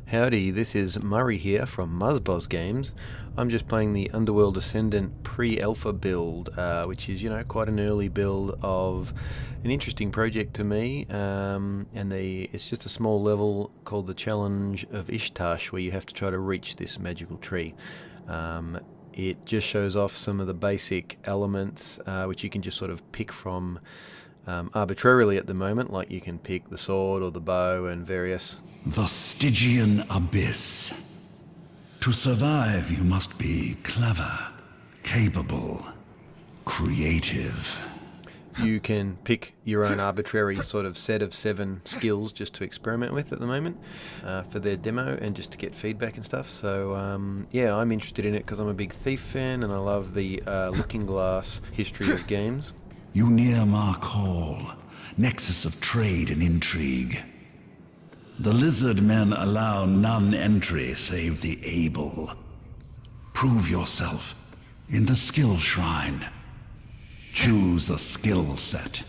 Howdy, this is Murray here from Muzboz Games. I'm just playing the Underworld Ascendant pre-alpha build, which is, quite an early build of an interesting project to me. It's just a small level called the Challenge of Ishtash, where you have to try to reach this magical tree. It just shows off some of the basic elements, which you can just sort of pick from arbitrarily at the moment, like you can pick the sword or the bow and various. The Stygian Abyss. To survive, you must be clever, capable, creative. You can pick your own arbitrary sort of set of 7 skills just to experiment with at the moment for their demo and just to get feedback and stuff. So I'm interested in it because I'm a big Thief fan and I love the Looking Glass history of games. You near Mark Hall, nexus of trade and intrigue. The lizard men allow none entry save the able. Prove yourself in the skill shrine. Choose a skill set.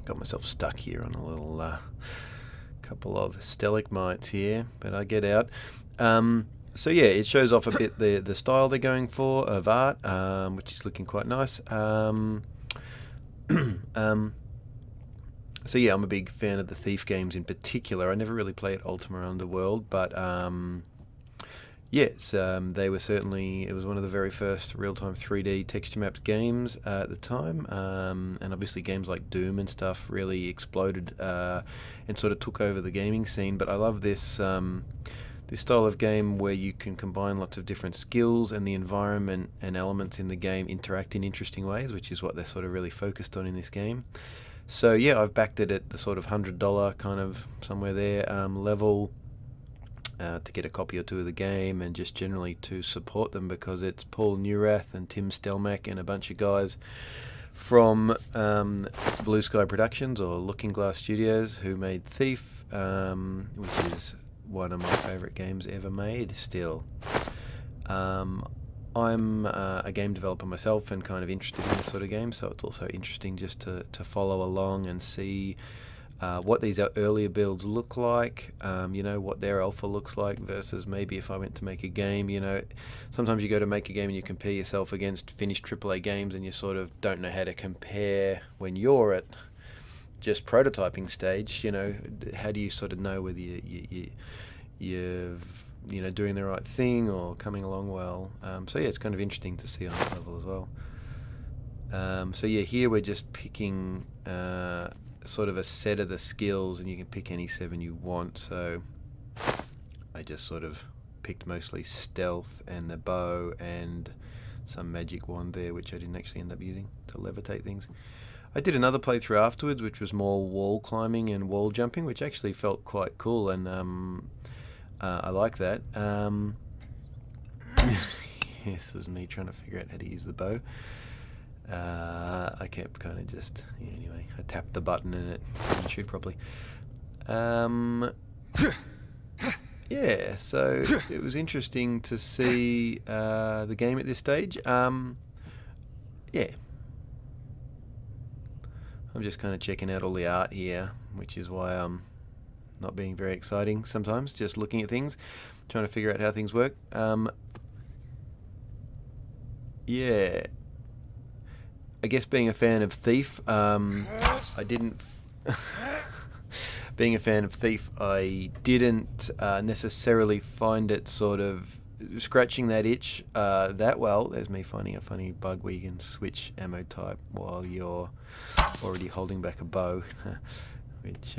Got myself stuck here on a little couple of stalagmites here, but I get out. It shows off a bit the style they're going for of art, which is looking quite nice. I'm a big fan of the Thief games in particular. I never really played Ultima Underworld, but they were certainly, it was one of the very first real-time 3D texture mapped games at the time, and obviously games like Doom and stuff really exploded and sort of took over the gaming scene. But I love this style of game where you can combine lots of different skills and the environment and elements in the game interact in interesting ways, which is what they're sort of really focused on in this game. So I've backed it at the sort of $100 kind of somewhere there level to get a copy or two of the game and just generally to support them because it's Paul Neurath and Tim Stelmach and a bunch of guys from Blue Sky Productions or Looking Glass Studios who made Thief, which is one of my favourite games ever made still. I'm a game developer myself and kind of interested in this sort of game, so it's also interesting just to follow along and see what these earlier builds look like, what their alpha looks like versus maybe if I went to make a game. Sometimes you go to make a game and you compare yourself against finished AAA games and you sort of don't know how to compare when you're at just prototyping stage. How do you sort of know whether you're doing the right thing or coming along well? It's kind of interesting to see on that level as well. Here we're just picking sort of a set of the skills and you can pick any 7 you want. So I just sort of picked mostly stealth and the bow and some magic wand there, which I didn't actually end up using to levitate things. I did another playthrough afterwards, which was more wall climbing and wall jumping, which actually felt quite cool, and I like that. This was me trying to figure out how to use the bow. I kept kind of just... anyway, I tapped the button and it didn't shoot properly. So it was interesting to see the game at this stage. I'm just kind of checking out all the art here, which is why I'm not being very exciting sometimes, just looking at things, trying to figure out how things work. I guess being a fan of Thief, being a fan of Thief, I didn't necessarily find it sort of scratching that itch that well. There's me finding a funny bug where you can switch ammo type while you're already holding back a bow, which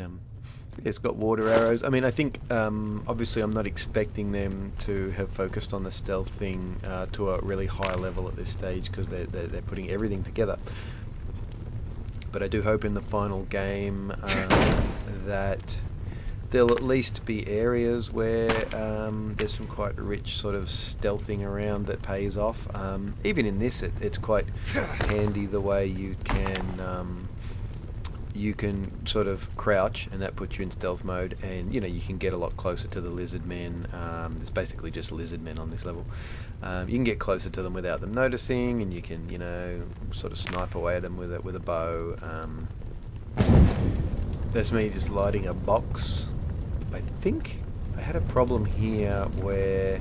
it's got water arrows. I mean, I think obviously I'm not expecting them to have focused on the stealth thing to a really high level at this stage because they're putting everything together. But I do hope in the final game that there'll at least be areas where there's some quite rich sort of stealthing around that pays off. Even in this, it's quite handy the way you can sort of crouch and that puts you in stealth mode, and you can get a lot closer to the lizard men. There's basically just lizard men on this level. You can get closer to them without them noticing, and you can sort of snipe away at them with a bow. That's me just lighting a box, I think. I had a problem here where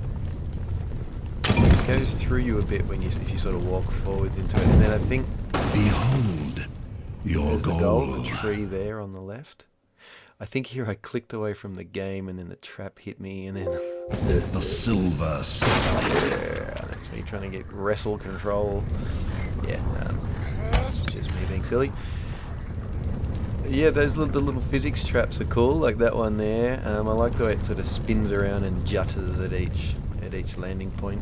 it goes through you a bit when if you sort of walk forwards into it, and then I think Behold your there's the goal, goal. the tree there on the left. I think here I clicked away from the game, and then the trap hit me, and then The silver scepter. yeah, that's me trying to get wrestle control. Yeah, just me being silly. Yeah, the little physics traps are cool, like that one there. I like the way it sort of spins around and jutters at each landing point.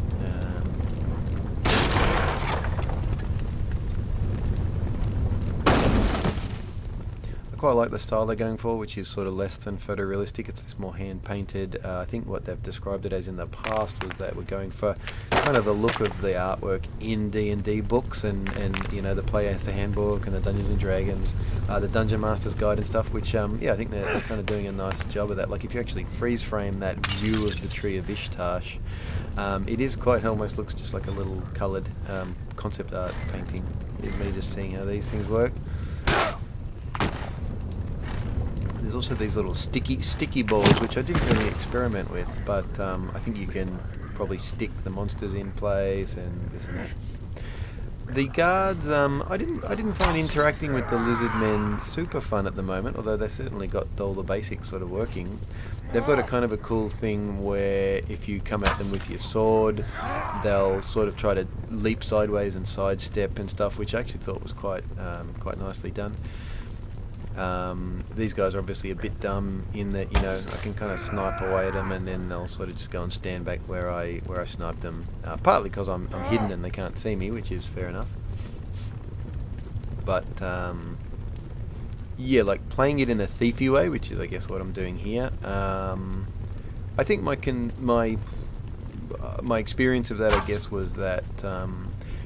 I quite like the style they're going for, which is sort of less than photorealistic. It's this more hand-painted. I think what they've described it as in the past was that we're going for kind of the look of the artwork in D&D books, and you know, the Player Handbook and the Dungeons and Dragons, the Dungeon Master's Guide and stuff. Which yeah, I think they're kind of doing a nice job of that. Like if you actually freeze frame that view of the Tree of Ishtash, it is quite almost looks just like a little coloured concept art painting. Is me just seeing how these things work. There's also these little sticky balls, which I didn't really experiment with, but I think you can probably stick the monsters in place and this and that. The guards, I didn't find interacting with the lizard men super fun at the moment, although they certainly got all the basics sort of working. They've got a kind of a cool thing where if you come at them with your sword, they'll sort of try to leap sideways and sidestep and stuff, which I actually thought was quite nicely done. These guys are obviously a bit dumb in that, you know, I can kind of snipe away at them and then they'll sort of just go and stand back where I sniped them. Partly because I'm hidden and they can't see me, which is fair enough. But yeah, like playing it in a thiefy way, which is I guess what I'm doing here. I think my experience of that, I guess, was that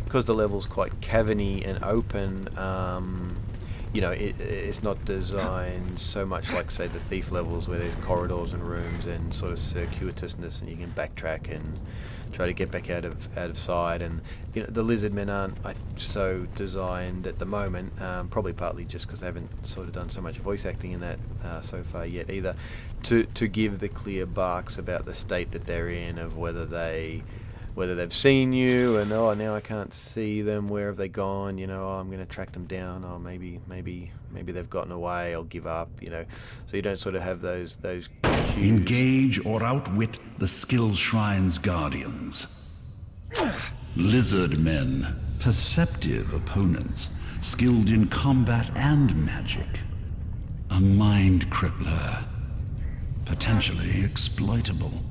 because the level's quite cavernly and open. You know, it's not designed so much like, say, the Thief levels where there's corridors and rooms and sort of circuitousness, and you can backtrack and try to get back out of sight. And you know, the lizard men aren't so designed at the moment, probably partly just because they haven't sort of done so much voice acting in that so far yet either, to give the clear barks about the state that they're in, of whether they've seen you, and oh, now I can't see them, where have they gone, you know, oh, I'm going to track them down, or maybe they've gotten away, I'll give up, you know. So you don't sort of have those cues. Engage or outwit the skill shrine's guardians. Lizard men, perceptive opponents, skilled in combat and magic. A mind crippler, potentially exploitable.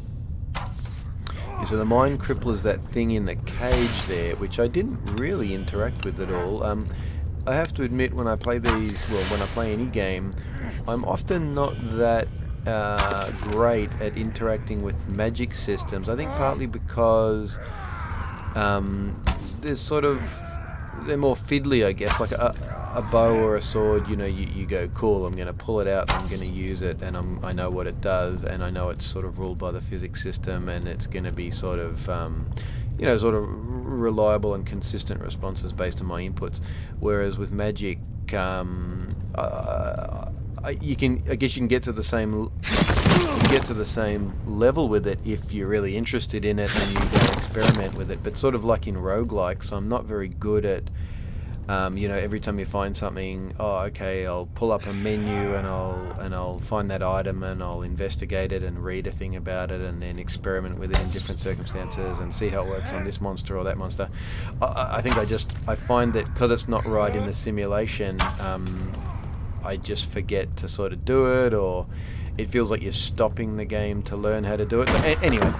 So the mind cripple is that thing in the cage there, which I didn't really interact with at all. I have to admit, when I play any game, I'm often not that great at interacting with magic systems. I think partly because they're more fiddly, I guess, like a bow or a sword. You know, you go, cool, I'm going to pull it out, I'm going to use it, and I know what it does, and I know it's sort of ruled by the physics system, and it's going to be sort of sort of reliable and consistent responses based on my inputs. Whereas with magic, you can get to the same level with it if you're really interested in it and you go experiment with it. But sort of like in roguelikes, I'm not very good at every time you find something, oh, okay, I'll pull up a menu and I'll find that item and I'll investigate it and read a thing about it and then experiment with it in different circumstances and see how it works on this monster or that monster. I think I find that because it's not right in the simulation, I just forget to sort of do it, or it feels like you're stopping the game to learn how to do it. But anyway,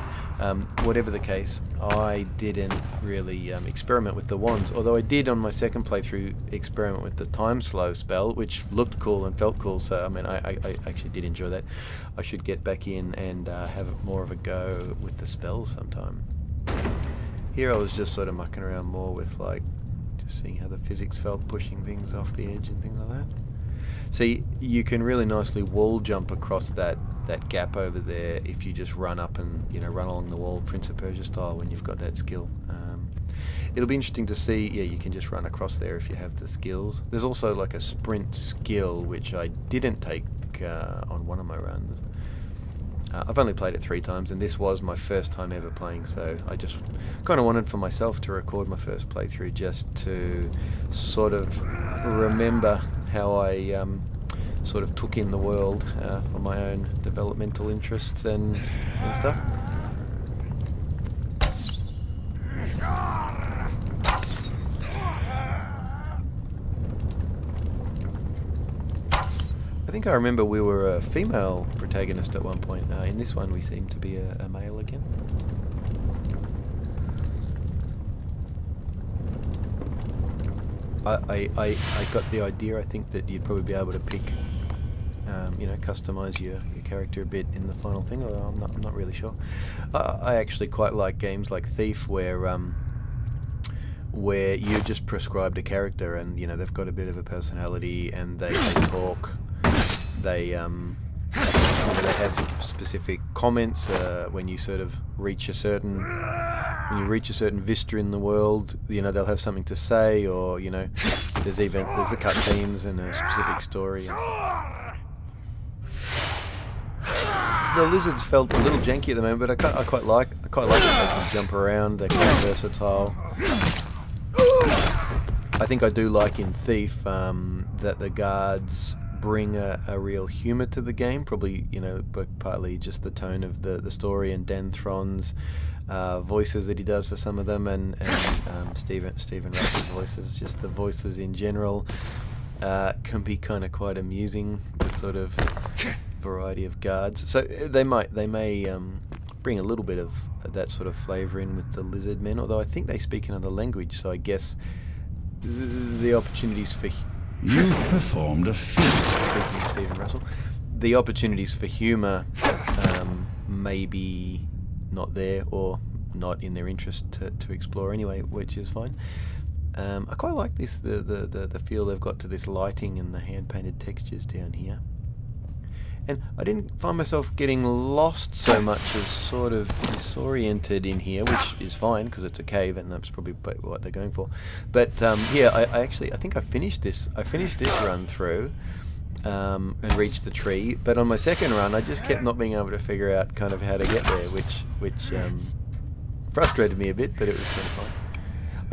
whatever the case, I didn't really experiment with the wands, although I did on my second playthrough experiment with the time slow spell, which looked cool and felt cool. So I mean, I actually did enjoy that. I should get back in and have more of a go with the spells sometime. Here I was just sort of mucking around more with just seeing how the physics felt, pushing things off the edge and things like that. See, you can really nicely wall jump across that gap over there if you just run up and run along the wall, Prince of Persia style, when you've got that skill. It'll be interesting to see. Yeah, you can just run across there if you have the skills. There's also like a sprint skill which I didn't take on one of my runs. I've only played it 3 times, and this was my first time ever playing, so I just kind of wanted for myself to record my first playthrough just to sort of remember how I sort of took in the world for my own developmental interests and stuff. I think I remember we were a female protagonist at one point. In this one we seem to be a male again. I got the idea, I think, that you'd probably be able to pick, customize your character a bit in the final thing, although I'm not really sure. I actually quite like games like Thief where you're just prescribed a character and, they've got a bit of a personality and they talk. They have specific comments when you sort of reach a certain vista in the world. They'll have something to say, or there's the cutscenes and a specific story. The lizards felt a little janky at the moment, but I quite like it. They can jump around. They're quite versatile. I think I do like in Thief that the guards bring a real humour to the game, probably but partly just the tone of the story and Dan Thron's voices that he does for some of them, and Stephen Russell's voices, just the voices in general can be kind of quite amusing, the sort of variety of guards. So they may bring a little bit of that sort of flavour in with the lizard men, although I think they speak another language, so I guess the opportunities for You've performed a feat. Speaking of Stephen Russell, the opportunities for humour may be not there or not in their interest to explore anyway, which is fine. I quite like this the feel they've got to this lighting and the hand painted textures down here. And I didn't find myself getting lost so much as sort of disoriented in here, which is fine because it's a cave and that's probably what they're going for. But I think I finished this. I finished this run through and reached the tree. But on my second run, I just kept not being able to figure out kind of how to get there, which frustrated me a bit. But it was kind of fun.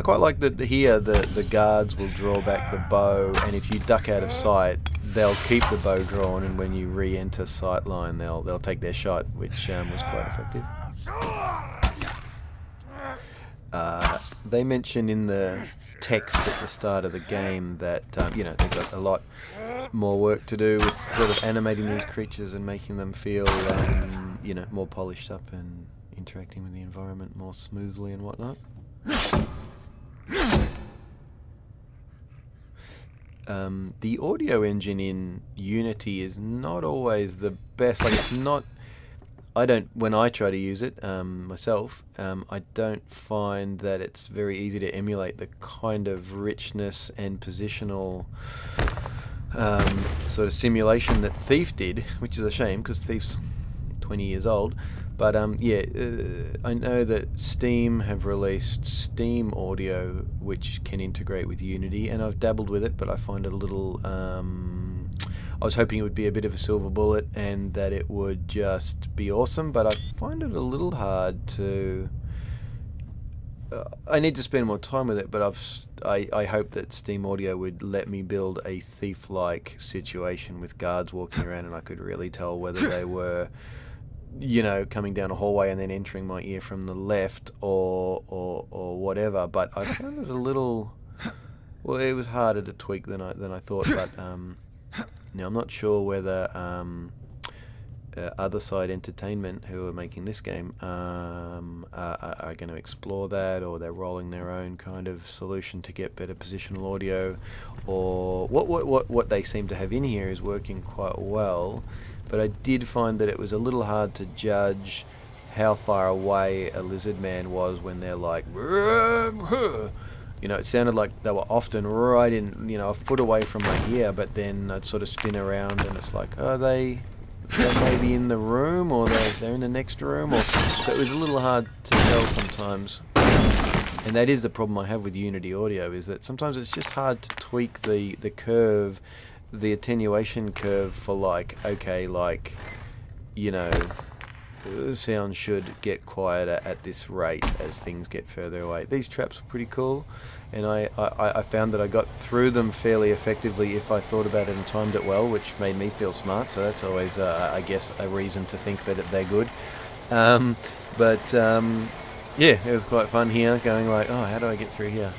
I quite like that here the guards will draw back the bow, and if you duck out of sight, they'll keep the bow drawn, and when you re-enter sight line, they'll take their shot, which was quite effective. They mention in the text at the start of the game that they've got a lot more work to do with sort of animating these creatures and making them feel more polished up and interacting with the environment more smoothly and whatnot. The audio engine in Unity is not always the best. Like, it's not. When I try to use it myself, I don't find that it's very easy to emulate the kind of richness and positional sort of simulation that Thief did, which is a shame because Thief's 20 years old. But I know that Steam have released Steam Audio, which can integrate with Unity, and I've dabbled with it, but I find it a little. I was hoping it would be a bit of a silver bullet and that it would just be awesome, but I find it a little hard to. I need to spend more time with it, but I hope that Steam Audio would let me build a Thief-like situation with guards walking around, and I could really tell whether they were. Coming down a hallway and then entering my ear from the left or whatever. But I found it a little. Well, it was harder to tweak than I thought. But now I'm not sure whether Other Side Entertainment, who are making this game, are going to explore that, or they're rolling their own kind of solution to get better positional audio, or what they seem to have in here is working quite well. But I did find that it was a little hard to judge how far away a lizard man was when they're like, it sounded like they were often right in, a foot away from my ear, but then I'd sort of spin around and it's like, they're maybe in the room, or they're in the next room, so it was a little hard to tell sometimes. And that is the problem I have with Unity Audio, is that sometimes it's just hard to tweak the curve, the attenuation curve for the sound should get quieter at this rate as things get further away. These traps were pretty cool, and I found that I got through them fairly effectively if I thought about it and timed it well, which made me feel smart, so that's always, I guess, a reason to think that they're good. Yeah, it was quite fun here, going like, oh, how do I get through here?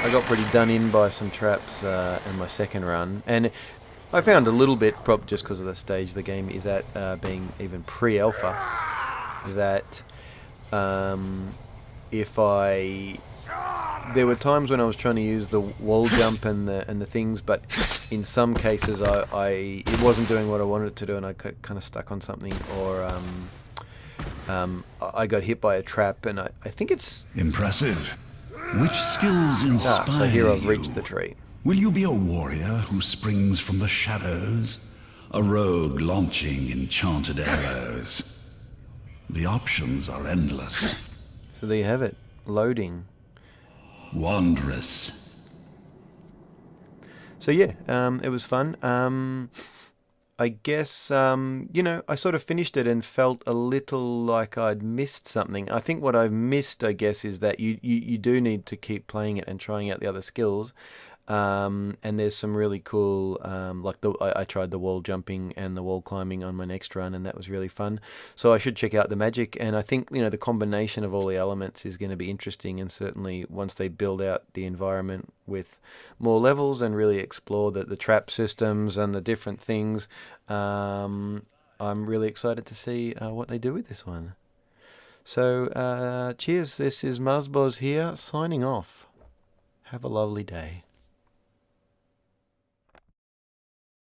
I got pretty done in by some traps in my second run, and I found a little bit, probably just because of the stage the game is at, being even pre-alpha, that there were times when I was trying to use the wall jump and the things, but in some cases it wasn't doing what I wanted it to do, and I got kind of stuck on something, or I got hit by a trap, and I think it's... Impressive. Which skills inspire so here I've you? reached the tree. Will you be a warrior who springs from the shadows? A rogue launching enchanted arrows? The options are endless. So there you have it. Loading. Wondrous. So yeah, it was fun. I guess, I sort of finished it and felt a little like I'd missed something. I think what I've missed, I guess, is that you do need to keep playing it and trying out the other skills. And there's some really cool, like I tried the wall jumping and the wall climbing on my next run, and that was really fun. So I should check out the magic, and I think, the combination of all the elements is going to be interesting, and certainly once they build out the environment with more levels and really explore the trap systems and the different things, I'm really excited to see what they do with this one. So cheers, this is Muzboz here, signing off. Have a lovely day.